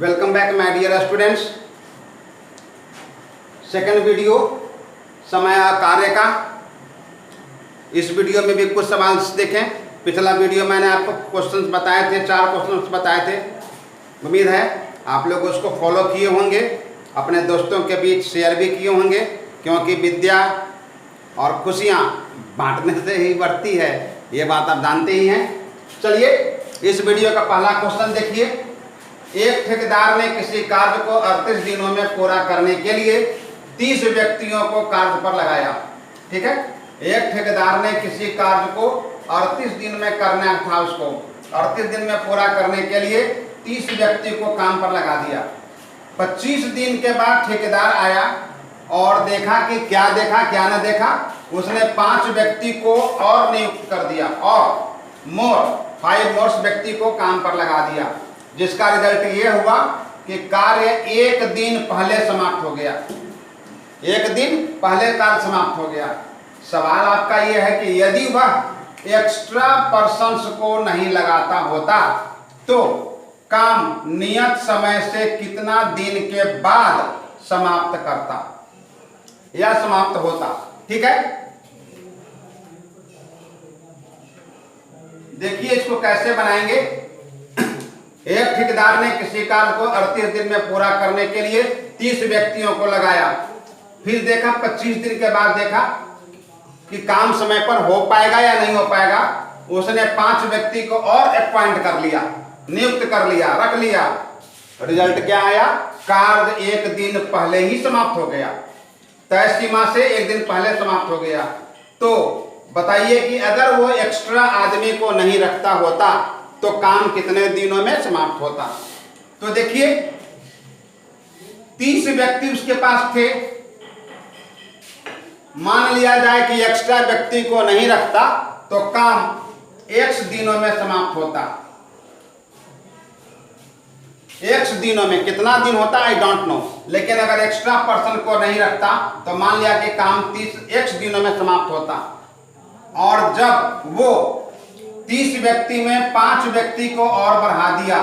Welcome back my dear students. Second video समय कार्य का। इस वीडियो में भी कुछ सवाल देखें। पिछला वीडियो मैंने आपको क्वेश्चंस बताए थे, 4 क्वेश्चंस बताए थे। उम्मीद है आप लोग उसको फॉलो किए होंगे, अपने दोस्तों के बीच शेयर भी किए होंगे, क्योंकि विद्या और खुशियाँ बांटने से ही बढ़ती है, ये बात आप जानते ही हैं। चलिए इस वीडियो का पहला क्वेश्चन देखिए। एक ठेकेदार ने किसी कार्य को 38 दिनों में पूरा करने के लिए 30 व्यक्तियों को कार्य पर लगाया। ठीक है, एक ठेकेदार ने किसी कार्य को 38 दिन में करना था, उसको 38 दिन में पूरा करने के लिए 30 व्यक्ति को काम पर लगा दिया। 25 दिन के बाद ठेकेदार आया और देखा कि क्या न देखा, उसने 5 व्यक्ति को और नियुक्त कर दिया और 5 मोर व्यक्ति को काम पर लगा दिया, जिसका रिजल्ट ये हुआ कि कार्य 1 दिन पहले समाप्त हो गया। 1 दिन पहले कार्य समाप्त हो गया। सवाल आपका ये है कि यदि वह एक्स्ट्रा पर्सन्स को नहीं लगाता होता तो काम नियत समय से कितना दिन के बाद समाप्त करता या समाप्त होता। ठीक है, देखिए इसको कैसे बनाएंगे। एक ठेकेदार ने किसी कार्य को 38 दिन में पूरा करने के लिए 30 व्यक्तियों को लगाया। फिर देखा 25 दिन के बाद देखा कि काम समय पर हो पाएगा या नहीं हो पाएगा। उसने 5 व्यक्ति को और अपॉइंट कर लिया, नियुक्त कर लिया, रख लिया। रिजल्ट क्या आया? कार्य 1 दिन पहले ही समाप्त हो गया, तय सीमा से 1 दिन पहले समाप्त हो गया। तो बताइए कि अगर वो एक्स्ट्रा आदमी को नहीं रखता होता तो काम कितने दिनों में समाप्त होता। तो देखिए 30 व्यक्ति उसके पास थे। मान लिया जाए कि एक्स्ट्रा व्यक्ति को नहीं रखता तो काम X दिनों में समाप्त होता। X दिनों में कितना दिन होता आई डोंट नो, लेकिन अगर एक्स्ट्रा पर्सन को नहीं रखता तो मान लिया कि काम 30 दिनों में समाप्त होता। और जब वो 30 व्यक्ति में 5 व्यक्ति को और बढ़ा दिया,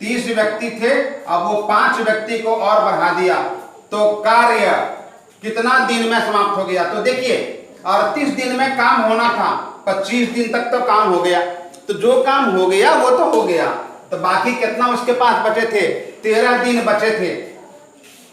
30 व्यक्ति थे, अब वो 5 व्यक्ति को और बढ़ा दिया, तो कार्य कितना दिन में समाप्त हो गया। तो देखिए 38 दिन में काम होना था, 25 दिन तक तो काम हो गया। तो जो काम हो गया वो तो हो गया, तो बाकी कितना उसके पास बचे थे? 13 दिन बचे थे।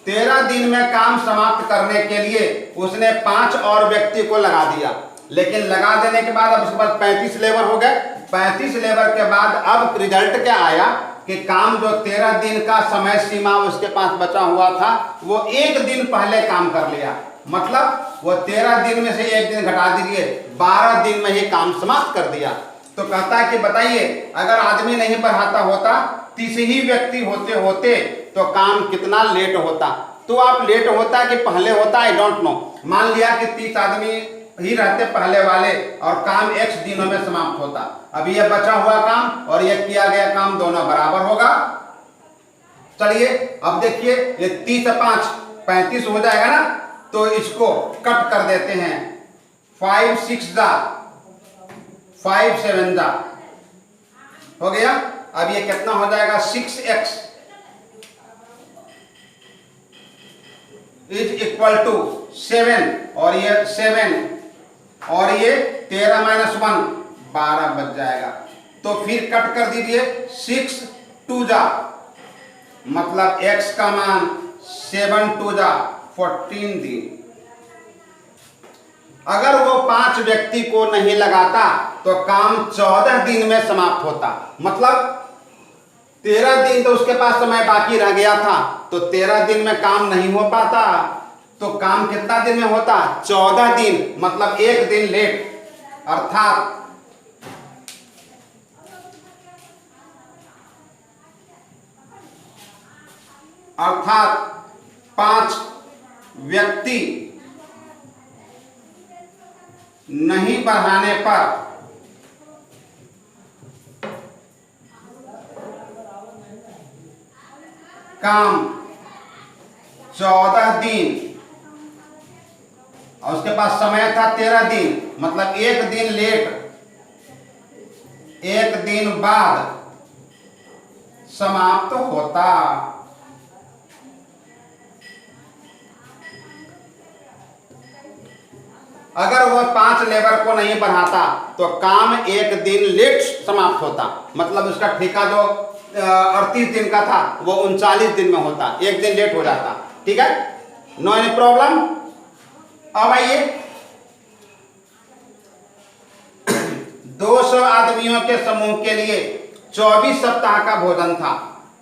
13 दिन में काम समाप्त करने के लिए उसने 5 और व्यक्ति को लगा दिया। लेकिन लगा देने के बाद अब उसके पास 35 लेबर हो गए। 35 लेबर के बाद अब रिजल्ट क्या आया कि काम जो 13 दिन का समय सीमा उसके पास बचा हुआ था वो 1 दिन पहले काम कर लिया। मतलब वो 13 दिन में से 1 दिन घटा दीजिए, 12 दिन में ही काम समाप्त कर दिया। तो कहता है कि बताइए अगर आदमी नहीं बढ़ाता होता, 30 ही व्यक्ति होते होते तो काम कितना लेट होता। तो आप लेट होता कि पहले होता आई डोंट नो। मान लिया कि 30 आदमी ही रहते पहले वाले और काम X दिनों में समाप्त होता। अब ये बचा हुआ काम और ये किया गया काम दोनों बराबर होगा। चलिए अब देखिए ये 30 से 5 35 हो जाएगा ना, तो इसको कट कर देते हैं। 5 6 जा 5 7 जा हो गया। अब ये कितना हो जाएगा? 6x इज इक्वल टू 7 और ये 7 और ये 13 - 1 12 बच जाएगा। तो फिर कट कर दीजिए। 6 2 जा मतलब x का मान 7 2 जा 14 दिन। अगर वो 5 व्यक्ति को नहीं लगाता तो काम 14 दिन में समाप्त होता। मतलब 13 दिन तो उसके पास समय बाकी रह गया था, तो 13 दिन में काम नहीं हो पाता। तो काम कितना दिन में होता? 14 दिन, मतलब 1 दिन लेट। अर्थात अर्थात 5 व्यक्ति नहीं बढ़ाने पर काम 14 दिन और उसके पास समय था 13 दिन, मतलब 1 दिन लेट, 1 दिन बाद समाप्त होता। अगर वह 5 लेबर को नहीं बढ़ाता तो काम 1 दिन लेट समाप्त होता, मतलब उसका ठेका जो 38 दिन का था वो 39 दिन में होता, 1 दिन लेट हो जाता। ठीक है, नो एनी प्रॉब्लम। अब आइए 200 आदमियों के समूह के लिए 24 सप्ताह का भोजन था,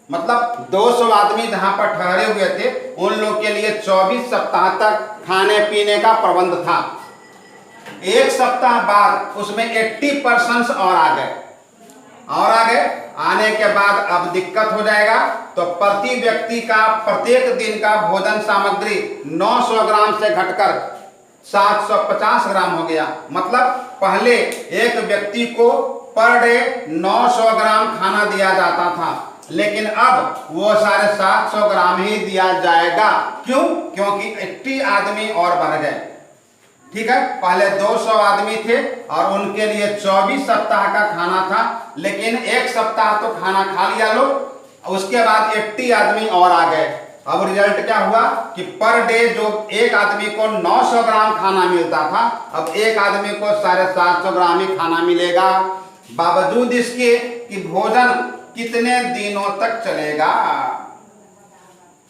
मतलब 200 आदमी जहां पर ठहरे हुए थे उन लोग के लिए 24 सप्ताह तक खाने पीने का प्रबंध था। 1 सप्ताह बाद उसमें 80% और आ गए, आने के बाद अब दिक्कत हो जाएगा। तो प्रति व्यक्ति का प्रत्येक दिन का भोजन सामग्री 900 ग्राम से घटकर 750 ग्राम हो गया। मतलब पहले एक व्यक्ति को पर डे 900 ग्राम खाना दिया जाता था, लेकिन अब वो 750 ग्राम ही दिया जाएगा। क्यों? क्योंकि 80 आदमी और बढ़ गए। ठीक है, पहले 200 आदमी थे और उनके लिए 24 सप्ताह का खाना था, लेकिन 1 सप्ताह तो खाना खा लिया लोग, उसके बाद 80 आदमी और आ गए। अब रिजल्ट क्या हुआ कि पर डे जो एक आदमी को 900 ग्राम खाना मिलता था, अब एक आदमी को 750 ग्राम ही खाना मिलेगा, बावजूद इसके कि भोजन कितने दिनों तक चलेगा,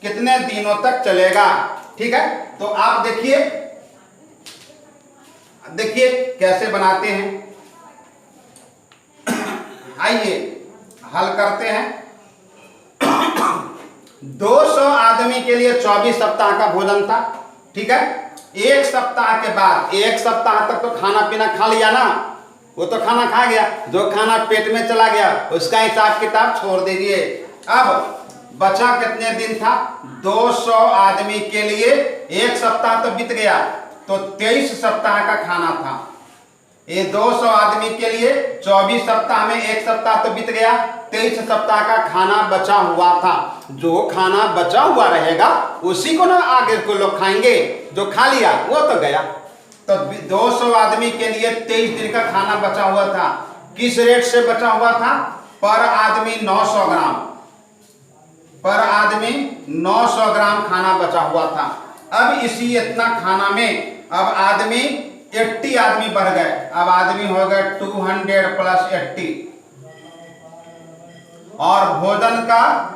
कितने दिनों तक चलेगा। ठीक है, तो आप देखिए कैसे बनाते हैं। आइए हल करते हैं। 200 आदमी के लिए 24 सप्ताह का भोजन था। ठीक है, 1 सप्ताह के बाद, 1 सप्ताह तक तो खाना पीना खा लिया ना, वो तो खाना खा गया, जो खाना पेट में चला गया उसका हिसाब किताब छोड़ दीजिए। अब बचा कितने दिन था? 200 आदमी के लिए 1 सप्ताह तो बीत गया, तो 23 सप्ताह का खाना था। ये 200 आदमी के लिए 24 सप्ताह में 1 सप्ताह तो बीत गया, 23 सप्ताह का खाना बचा हुआ था। जो खाना बचा हुआ रहेगा उसी को ना आगे को लोग खाएंगे, जो खा लिया वो तो गया। तो 200 आदमी के लिए 23 दिन का खाना बचा हुआ था। किस रेट से बचा हुआ था? पर आदमी 900 ग्राम, पर आदमी 900 ग्राम खाना बचा हुआ था। अब इसी इतना खाना में अब आदमी 80 आदमी बढ़ गए, अब आदमी हो गए 200 प्लस 80, और भोजन का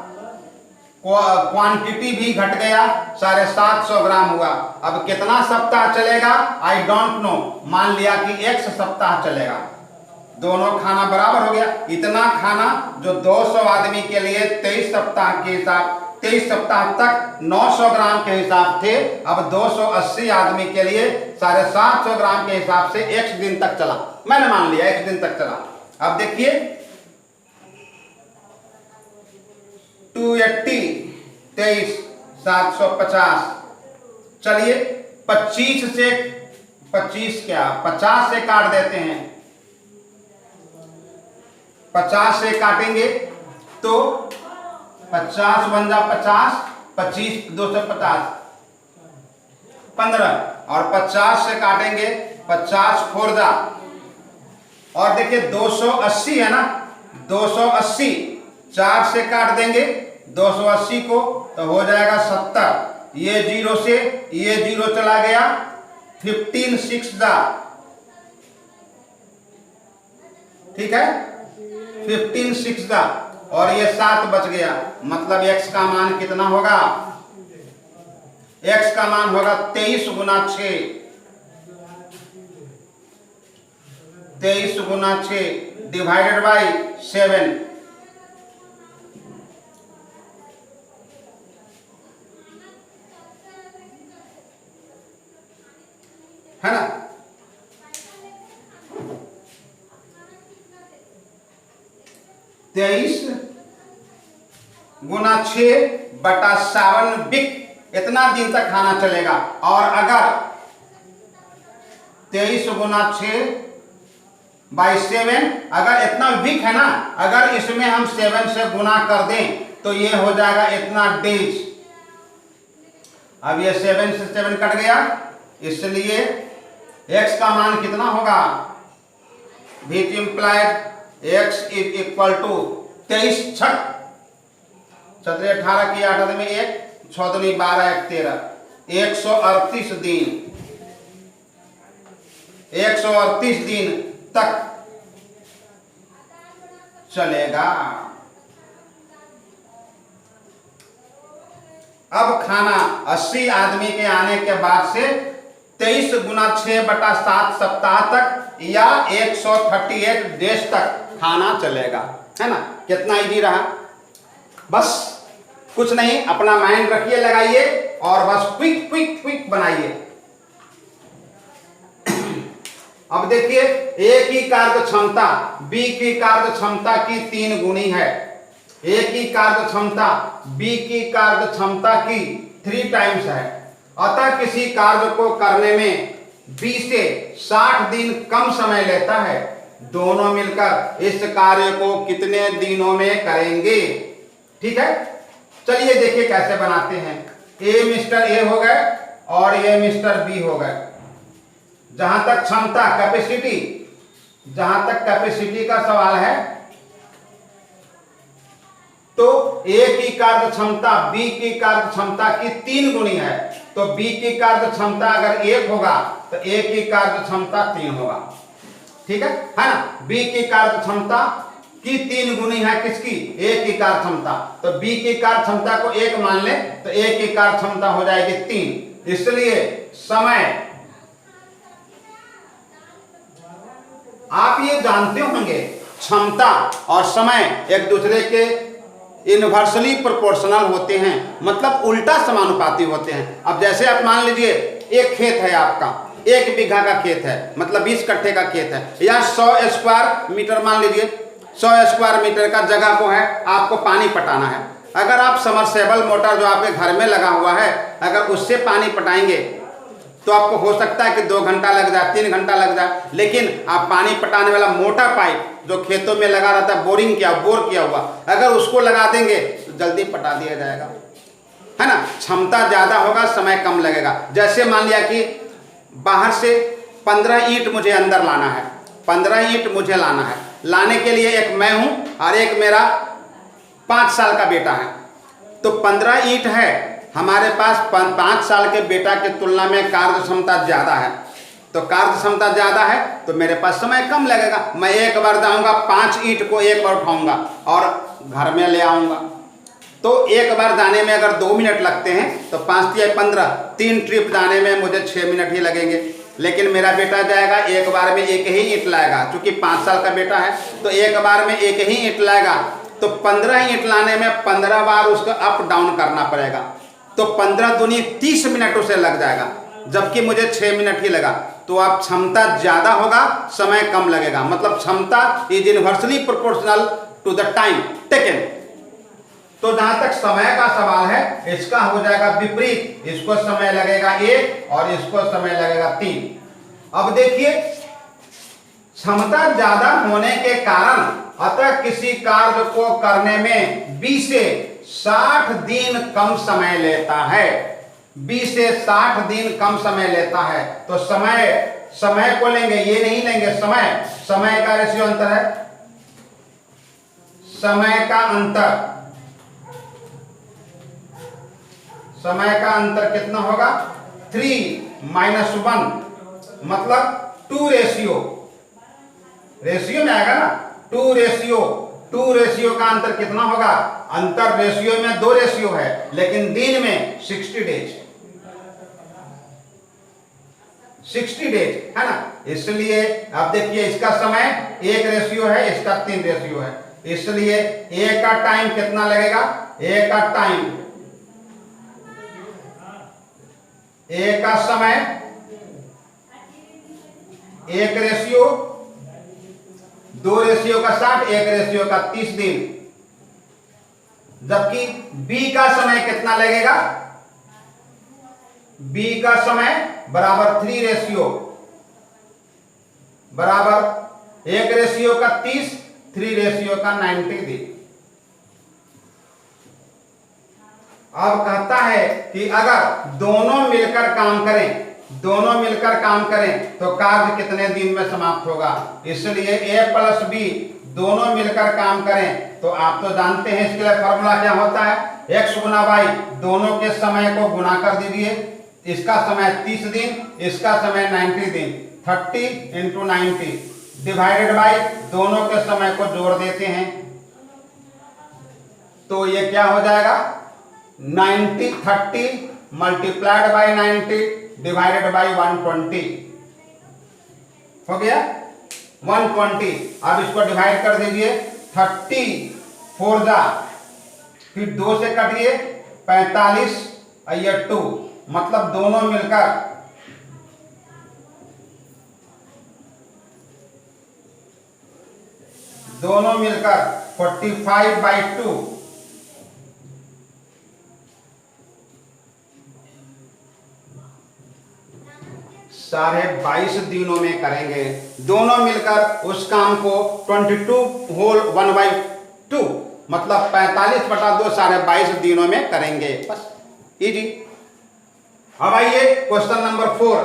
क्वांटिटी भी घट गया, 750 ग्राम हुआ। अब कितना सप्ताह चलेगा? आई डोंट नो, मान लिया कि 1 सप्ताह चलेगा, दोनों खाना बराबर हो गया। इतना खाना जो 200 आदमी के लिए 23 सप्ताह के हिसाब, 23 सप्ताह तक 900 ग्राम के हिसाब थे, अब 280 आदमी के लिए 750 ग्राम के हिसाब से 1 दिन तक चला। मैंने मान लिया 1 दिन तक चला। अब देखिए 280 23 750, चलिए 25 से 25 क्या 50 से काट देते हैं, 50 से काटेंगे तो 50 बन जा 50, 25 250 15, और 50 से काटेंगे 50 फोर जा, और देखिए 280 है ना, 280 4 से काट देंगे 280 को तो हो जाएगा 70, ये 0 से ये 0 चला गया, 15 6 जा, ठीक है 15 6 जा, और ये 7 बच गया। मतलब x का मान कितना होगा? x का मान होगा 23 गुना 6, 23 गुना 6 डिवाइडेड बाई 7, है ना। तेईस गुना 6/7 बिक, इतना दिन तक खाना चलेगा। और अगर 23 गुना 6/7, अगर इतना वीक है ना, अगर इसमें हम 7 से गुना कर दें तो ये हो जाएगा इतना डेज। अब ये 7 से 7 कट गया, इसलिए x का मान कितना होगा? Which implied x is equal to 23 छठ 17 18 की 8 में 1, 6 दूनी 12 1 13, 138 दिन, 138 दिन तक चलेगा। अब खाना 80 आदमी के आने के बाद से 23 गुना 6/7 सप्ताह तक या 138 डेज तक खाना चलेगा, है ना। कितना इजी रहा। बस कुछ नहीं, अपना माइंड रखिए, लगाइए और बस क्विक क्विक क्विक बनाइए। अब देखिए, ए की कार्य क्षमता बी की कार्य क्षमता की 3 गुनी है। ए की कार्य क्षमता बी की कार्य क्षमता की 3 टाइम्स है। अतः किसी कार्य को करने में 20 से 60 दिन कम समय लेता है। दोनों मिलकर इस कार्य को कितने दिनों में करेंगे? ठीक है, चलिए देखिए कैसे बनाते हैं। ए मिस्टर ए हो गए और ये मिस्टर बी हो गए। जहां तक क्षमता कैपेसिटी, जहां तक कैपेसिटी का सवाल है, तो ए की कार्य क्षमता बी की कार्य क्षमता की 3 गुनी है। तो बी की कार्य क्षमता अगर 1 होगा तो ए की कार्य क्षमता 3 होगा। ठीक है ना। बी की कार्य क्षमता की 3 गुनी है किसकी? ए की कार्य क्षमता। तो बी की कार्य क्षमता को 1 मान ले तो ए की कार्य क्षमता हो जाएगी 3। इसलिए समय, आप ये जानते होंगे क्षमता और समय एक दूसरे के इनवर्सली प्रोपोर्शनल होते हैं, मतलब उल्टा समानुपाती होते हैं। अब जैसे आप मान लीजिए एक खेत है आपका, 1 बीघा का खेत है, मतलब 20 कट्ठे का खेत है, या 100 स्क्वायर मीटर मान लीजिए, 100 स्क्वायर मीटर का जगह को है, आपको पानी पटाना है। अगर आप समरसेबल मोटर जो आपके घर में लगा हुआ है, अगर उससे पानी पटाएंगे तो आपको हो सकता है कि 2 घंटा लग जाए, 3 घंटा लग जाए। लेकिन आप पानी पटाने वाला मोटा पाइप जो खेतों में लगा रहता है, बोर किया हुआ, अगर उसको लगा देंगे तो जल्दी पटा दिया जाएगा, है ना। क्षमता ज्यादा होगा, समय कम लगेगा। जैसे मान लिया कि बाहर से 15 ईंट मुझे अंदर लाना है, 15 ईंट मुझे लाना है। लाने के लिए एक मैं हूं और एक मेरा 5 साल का बेटा है। तो 15 ईंट है हमारे पास, 5 साल के बेटा की तुलना में कार्य क्षमता ज्यादा है। तो कार्य क्षमता ज्यादा है तो मेरे पास समय कम लगेगा। मैं एक बार जाऊंगा, 5 ईंट को एक बार उठाऊंगा और घर में ले आऊंगा। तो एक बार जाने में अगर 2 मिनट लगते हैं तो 5 या 15, 3 ट्रिप जाने में मुझे 6 मिनट ही लगेंगे। लेकिन मेरा बेटा जाएगा, एक बार में एक ही ईंट लाएगा, क्योंकि 5 साल का बेटा है तो एक बार में एक ही ईंट लाएगा। तो 15 ईंट लाने में 15 बार उसको अप डाउन करना पड़ेगा। तो 15 दूनी 30 मिनट उसे लग जाएगा, जबकि मुझे 6 मिनट ही लगा। तो आप क्षमता ज्यादा होगा, समय कम लगेगा, मतलब क्षमता is inversely proportional to the time taken. तो जहां तक समय का सवाल है, इसका हो जाएगा विपरीत। इसको समय लगेगा 1 और इसको समय लगेगा 3। अब देखिए, क्षमता ज्यादा होने के कारण अतः किसी कार्य को करने में 20 से 60 दिन कम समय लेता है। 20 से 60 दिन कम समय लेता है। तो समय को लेंगे, ये नहीं लेंगे। समय का रेशियो अंतर है, समय का अंतर कितना होगा? 3 - 1, मतलब 2 रेशियो में आएगा ना। 2 रेशियो का अंतर कितना होगा? अंतर रेशियो में 2 रेशियो है, लेकिन दिन में 60 डेज, 60 डेज, है ना। इसलिए अब देखिए, इसका समय 1 रेशियो है, इसका 3 रेशियो है। इसलिए ए का टाइम कितना लगेगा? ए का समय 1 रेशियो, 2 रेशियो का 60, 1 रेशियो का 30 दिन। जबकि बी का समय कितना लगेगा? बी का समय बराबर 3 रेशियो, बराबर 1 रेशियो का 30, 3 रेशियो का 90 दिन। अब कहता है कि अगर दोनों मिलकर काम करें तो कार्य कितने दिन में समाप्त होगा। इसलिए a + b दोनों मिलकर काम करें तो आप तो जानते हैं इसके लिए फॉर्मूला क्या होता है, x गुना वाई, दोनों के समय को गुना कर दीजिए, इसका समय 30 दिन, इसका समय 90 दिन, 30 इंटू 90 डिवाइडेड बाई दोनों के समय को जोड़ देते हैं तो ये क्या हो जाएगा 30 मल्टीप्लाइड बाई 90 डिवाइडेड बाई 120 हो गया 120। अब इसको डिवाइड कर दीजिए 30 4 जा, फिर 2 से काटिए 45 ये 2, मतलब दोनों मिलकर दोनों मिलकर 45/2 22.5 दिनों में करेंगे। दोनों मिलकर उस काम को 22 होल 1/2 मतलब 45/2 22.5 दिनों में करेंगे, बस इजी। अब आइए क्वेश्चन नंबर 4।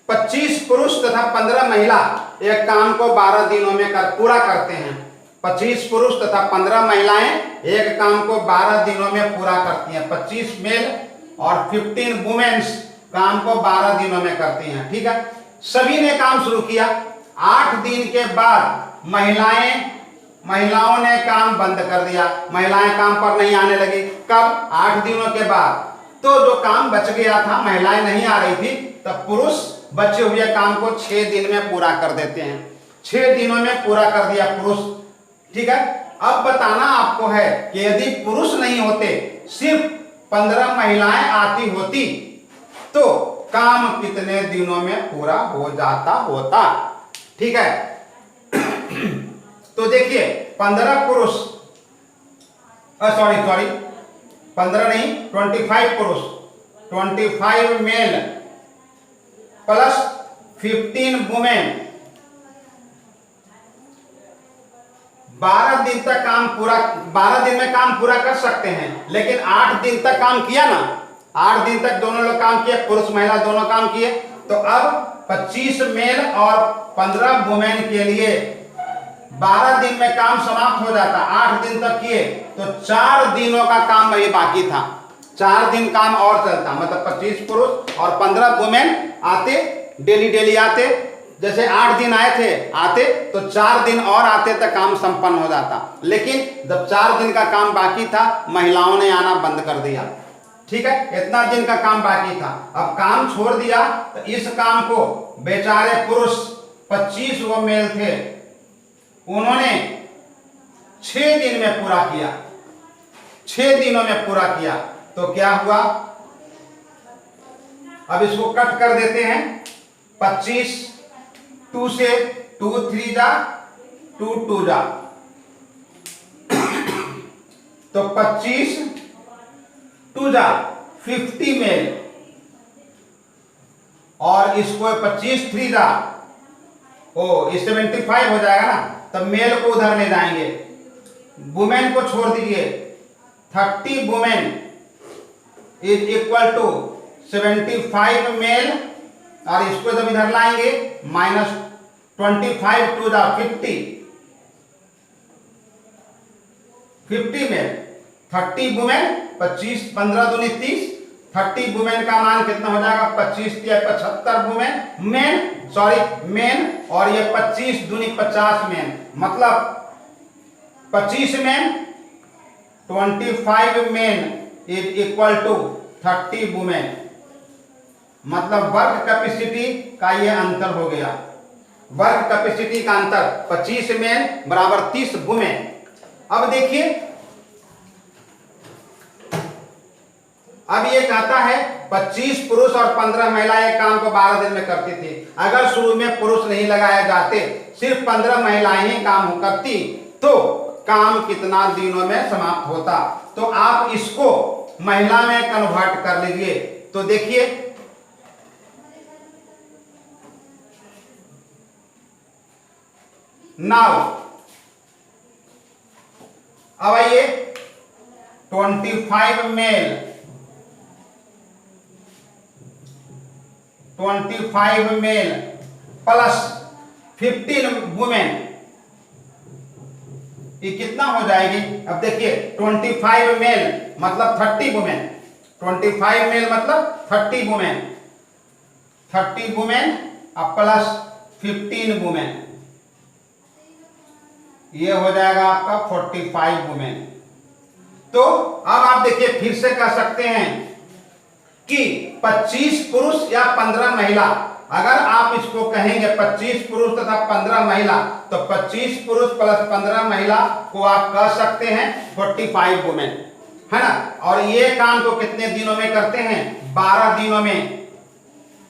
25 पुरुष तथा 15 महिला एक काम को 12 दिनों में पूरा करते हैं। 25 पुरुष तथा 15 महिलाएं एक काम को 12 दिनों में पूरा करती हैं। 25 मेल और 15 वुमेन्स काम को 12 दिनों में करती हैं, ठीक है। सभी ने काम शुरू किया। 8 दिन के बाद महिलाओं ने काम बंद कर दिया, महिलाएं काम पर नहीं आने लगी। कब? 8 दिनों के बाद। तो जो काम बच गया था, महिलाएं नहीं आ रही थी, तब पुरुष बचे हुए काम को 6 दिन में पूरा कर देते हैं। 6 दिनों में पूरा कर दिया पुरुष, ठीक है। अब बताना आपको है कि यदि पुरुष नहीं होते, सिर्फ 15 महिलाएं आती होती तो काम कितने दिनों में पूरा हो जाता होता, ठीक है। तो देखिए 15 पुरुष 15 नहीं 25 पुरुष 25 मेल प्लस 15 वुमेन 12 दिन तक काम पूरा, 12 दिन में काम पूरा कर सकते हैं, लेकिन 8 दिन तक काम किया ना, 8 दिन तक दोनों लोग काम किए, पुरुष महिला दोनों काम किए। तो अब 25 मेल और 15 वुमेन के लिए 12 दिन में काम समाप्त हो जाता। 8 दिन तक किए तो 4 दिनों का काम वही बाकी था, 4 दिन काम और चलता। मतलब 25 पुरुष और 15 वुमेन आते, डेली आते, जैसे 8 दिन आए थे आते तो 4 दिन और आते तो काम संपन्न हो जाता। लेकिन जब 4 दिन का काम बाकी था, महिलाओं ने आना बंद कर दिया, ठीक है। इतना दिन का काम बाकी था, अब काम छोड़ दिया। तो इस काम को बेचारे पुरुष 25 वो मेल थे, उन्होंने 6 दिन में पूरा किया, 6 दिनों में पूरा किया। तो क्या हुआ, अब इसको कट कर देते हैं। 25 2 से 2 3 जा 2 2 जा, तो 25 2 जा 50 मेल, और इसको 25 3 जा ये 75 हो जाएगा ना। तब मेल को उधर ले जाएंगे, वुमेन को छोड़ दीजिए। 30 women is equal to 75 male, और इसको जब इधर लाएंगे माइनस 25 2 जा 50 मेल, 30 वुमेन 25 15 दूनी 30, 30 वुमेन का मान कितना हो जाएगा 25 या 75 वुमेन मेन, और ये 25 दूनी 50 मेन, मतलब 25 men 25 men is equal to 30 women. मतलब वर्क कैपेसिटी का ये अंतर हो गया, वर्क कैपेसिटी का अंतर 25 मेन बराबर 30 वुमेन। अब देखिए, अब ये कहता है 25 पुरुष और 15 महिलाएं काम को 12 दिन में करती थी। अगर शुरू में पुरुष नहीं लगाए जाते, सिर्फ 15 महिलाएं ही काम करती, तो काम कितना दिनों में समाप्त होता। तो आप इसको महिला में कन्वर्ट कर लीजिए। तो देखिए, नाउ अब आइए 25 मेल 25 मेल प्लस 15 वुमेन ये कितना हो जाएगी? अब देखिए 25 मेल मतलब 30 वुमेन, 25 मेल मतलब 30 वुमेन, 30 वुमेन अब प्लस 15 वुमेन, ये हो जाएगा आपका 45 वुमेन। तो अब आप देखिए फिर से कह सकते हैं कि 25 पुरुष या 15 महिला, अगर आप इसको कहेंगे 25 पुरुष तथा 15 महिला, तो 25 पुरुष प्लस 15 महिला को आप कह सकते हैं 45 वुमेन, है ना। और ये काम को कितने दिनों में करते हैं? 12 दिनों में,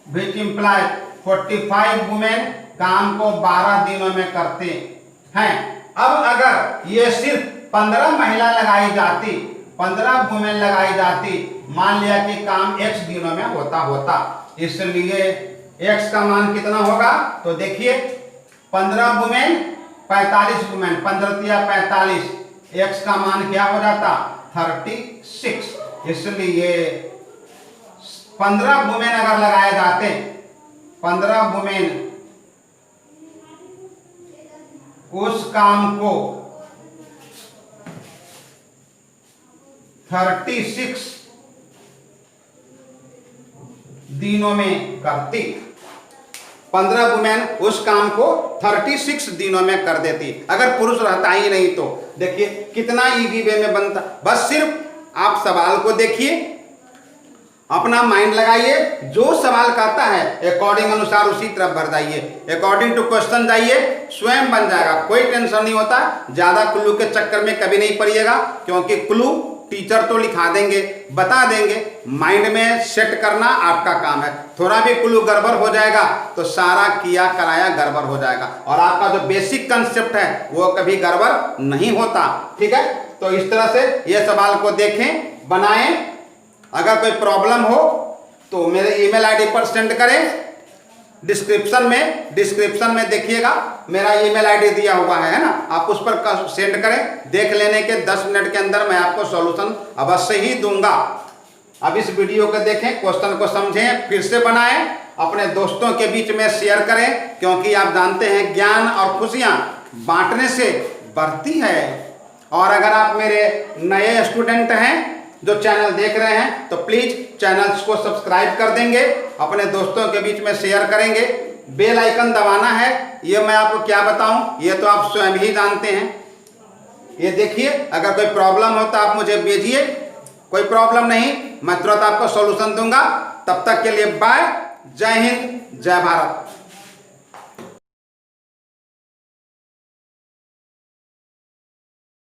विच इंप्लाय 45 वुमेन काम को 12 दिनों में करते हैं। अब अगर ये सिर्फ 15 महिला लगाई जाती, 15 वुमेन लगाई जाती, मान लिया कि काम x दिनों में होता, इसलिए x का मान कितना होगा? तो देखिए 15 वुमेन 45 वुमेन, 15 45, x का मान क्या हो जाता? 36। इसलिए 15 वुमेन अगर लगाए जाते, 15 वुमेन उस काम को 36 दिनों में करती, 15 वुमेन उस काम को 36 दिनों में कर देती, अगर पुरुष रहता ही नहीं तो। देखिए कितना इजी वे में बनता। बस सिर्फ आप सवाल को देखिए, अपना माइंड लगाइए, जो सवाल कहता है अकॉर्डिंग अनुसार उसी तरफ भर जाइए, अकॉर्डिंग टू क्वेश्चन जाइए, स्वयं बन जाएगा, कोई टेंशन नहीं होता। ज्यादा क्लू के चक्कर में कभी नहीं पड़िएगा, क्योंकि क्लू टीचर तो लिखा देंगे, बता देंगे, माइंड में सेट करना आपका काम है। थोड़ा भी क्लू गड़बड़ हो जाएगा तो सारा किया कराया गड़बड़ हो जाएगा, और आपका जो बेसिक कंसेप्ट है वो कभी गड़बड़ नहीं होता। ठीक है, तो इस तरह से ये सवाल को देखें, बनाएं। अगर कोई प्रॉब्लम हो तो मेरे ईमेल आईडी पर सेंड करें, डिस्क्रिप्शन में देखिएगा मेरा ईमेल आईडी दिया हुआ है ना, आप उस पर सेंड करें। देख लेने के 10 मिनट के अंदर मैं आपको सॉल्यूशन अवश्य ही दूंगा। अब इस वीडियो को देखें, क्वेश्चन को समझें, फिर से बनाएं, अपने दोस्तों के बीच में शेयर करें, क्योंकि आप जानते हैं ज्ञान और खुशियां बांटने से बढ़ती है। और अगर आप मेरे नए स्टूडेंट हैं जो चैनल देख रहे हैं, तो प्लीज चैनल को सब्सक्राइब कर देंगे, अपने दोस्तों के बीच में शेयर करेंगे, बेल आइकन दबाना है। ये मैं आपको क्या बताऊं, ये तो आप स्वयं ही जानते हैं। ये देखिए, अगर कोई प्रॉब्लम हो तो आप मुझे भेजिए, कोई प्रॉब्लम नहीं, मैं तुरंत आपको सॉल्यूशन दूंगा। तब तक के लिए बाय, जय हिंद, जय भारत।